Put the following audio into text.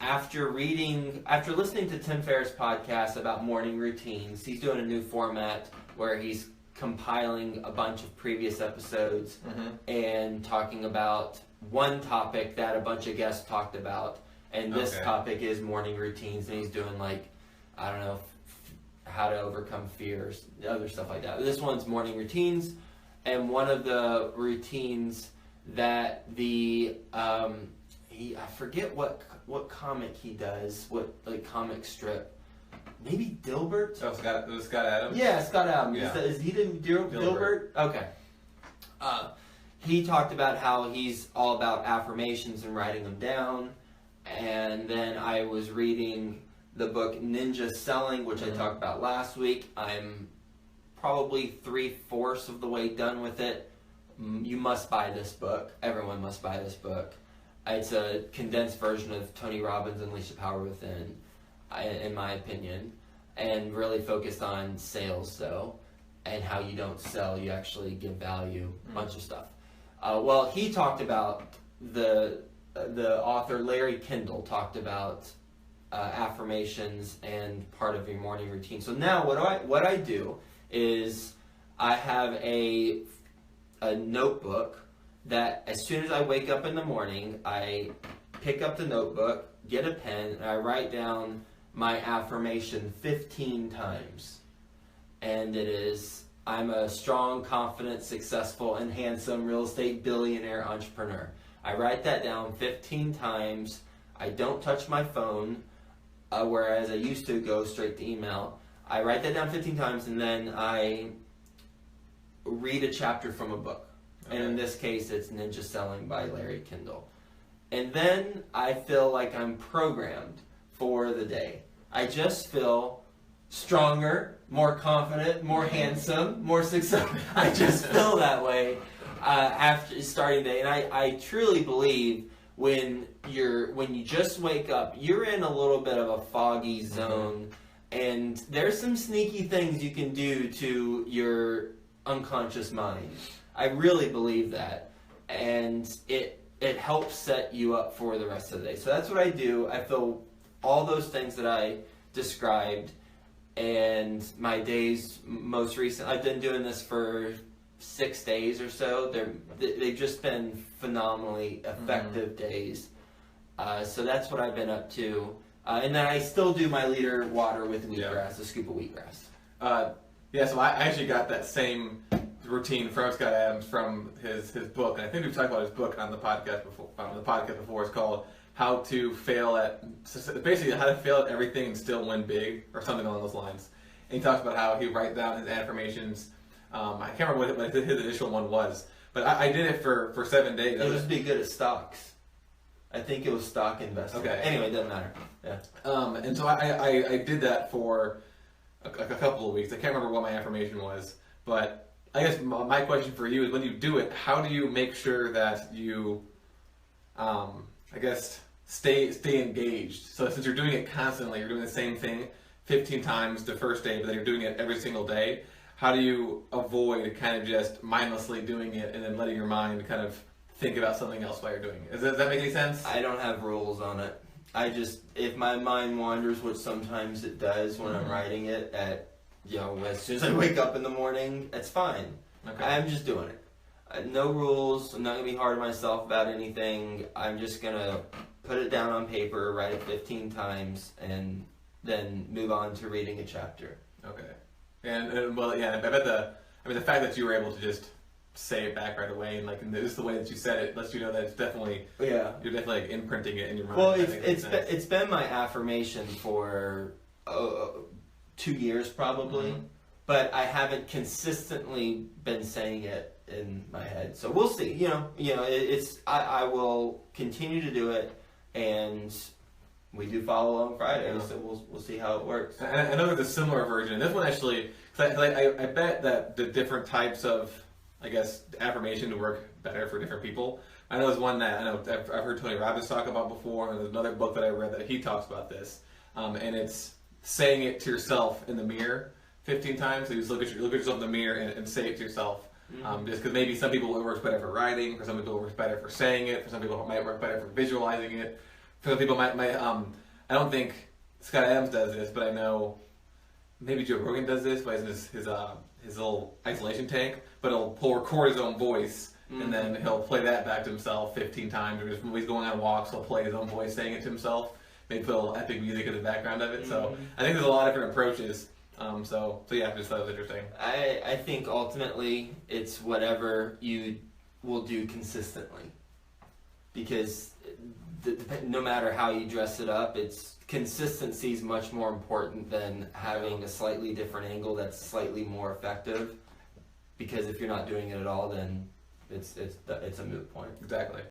after listening to Tim Ferriss' podcast about morning routines, he's doing a new format where he's compiling a bunch of previous episodes and talking about one topic that a bunch of guests talked about. And this topic is morning routines, and he's doing I don't know, how to overcome fears, other stuff like that. This one's morning routines, and one of the routines that I forget what comic he does, what comic strip. Maybe Dilbert? Oh, Scott Adams? Yeah, Scott Adams. Yeah. Is he Dilbert? Okay. He talked about how he's all about affirmations and writing them down. And then I was reading the book Ninja Selling, which I talked about last week. I'm probably 3/4 of the way done with it. You must buy this book. Everyone must buy this book. It's a condensed version of Tony Robbins' Unleash the Power Within, in my opinion, and really focused on sales, though, and how you don't sell, you actually give value, a bunch of stuff. Well, he talked about the author Larry Kendall talked about affirmations and part of your morning routine. So now what I do is I have a notebook that as soon as I wake up in the morning, I pick up the notebook, get a pen, and I write down my affirmation 15 times. And it is, I'm a strong, confident, successful, and handsome real estate billionaire entrepreneur. I write that down 15 times. I don't touch my phone, whereas I used to go straight to email. I write that down 15 times, and then I read a chapter from a book. And in this case, it's Ninja Selling by Larry Kendall. And then I feel like I'm programmed for the day. I just feel stronger, more confident, more handsome, more successful. I just feel that way after starting the day. And I truly believe when you just wake up, you're in a little bit of a foggy zone, and there's some sneaky things you can do to your unconscious mind. I really believe that, and it helps set you up for the rest of the day. So that's what I do. I feel all those things that I described, and my days most recent, I've been doing this for 6 days or so. They've just been phenomenally effective days. So that's what I've been up to. And then I still do my liter water with wheatgrass, a scoop of wheatgrass. So I actually got that same routine from Scott Adams from his book, and I think we've talked about his book on the podcast before. It's called How to Fail at Everything and Still Win Big, or something along those lines. And he talks about how he writes down his affirmations. I can't remember what his initial one was, but I did it for 7 days. It was be good at stocks. I think it was stock investing. Okay. Anyway, it doesn't matter. Yeah. And so I did that for a couple of weeks. I can't remember what my affirmation was, but I guess my question for you is, when you do it, how do you make sure that you, stay engaged? So since you're doing it constantly, you're doing the same thing 15 times the first day, but then you're doing it every single day. How do you avoid kind of just mindlessly doing it and then letting your mind kind of think about something else while you're doing it? Does that make any sense? I don't have rules on it. If my mind wanders, which sometimes it does when I'm writing it as soon as I wake up in the morning, it's fine. Okay. I'm just doing it. No rules. I'm not going to be hard on myself about anything. I'm just going to put it down on paper, write it 15 times, and then move on to reading a chapter. Okay. And I bet the fact that you were able to just say it back right away, and just the way that you said it lets you know that it's definitely you're definitely imprinting it in your mind. Well, it's been my affirmation for 2 years probably, but I haven't consistently been saying it in my head. So we'll see. I will continue to do it, and we do follow on Friday, so we'll see how it works. And I know there's a similar version. This one actually, I bet that the different types of, affirmation work better for different people. I know there's one that I've heard Tony Robbins talk about before, and there's another book that I read that he talks about this, and it's saying it to yourself in the mirror 15 times. So you just look at yourself in the mirror and say it to yourself. Just because maybe some people it works better for writing, for some people it works better for saying it, for some people it might work better for visualizing it. for the people, I don't think Scott Adams does this, but I know maybe Joe Rogan does this by his little isolation tank, but he'll record his own voice, and then he'll play that back to himself 15 times, or when he's going on walks, he'll play his own voice saying it to himself, maybe put a little epic music in the background of it. So I think there's a lot of different approaches. So yeah, just thought it was interesting. I think ultimately it's whatever you will do consistently, because no matter how you dress it up, consistency is much more important than having a slightly different angle that's slightly more effective. Because if you're not doing it at all, then it's a moot point. Exactly.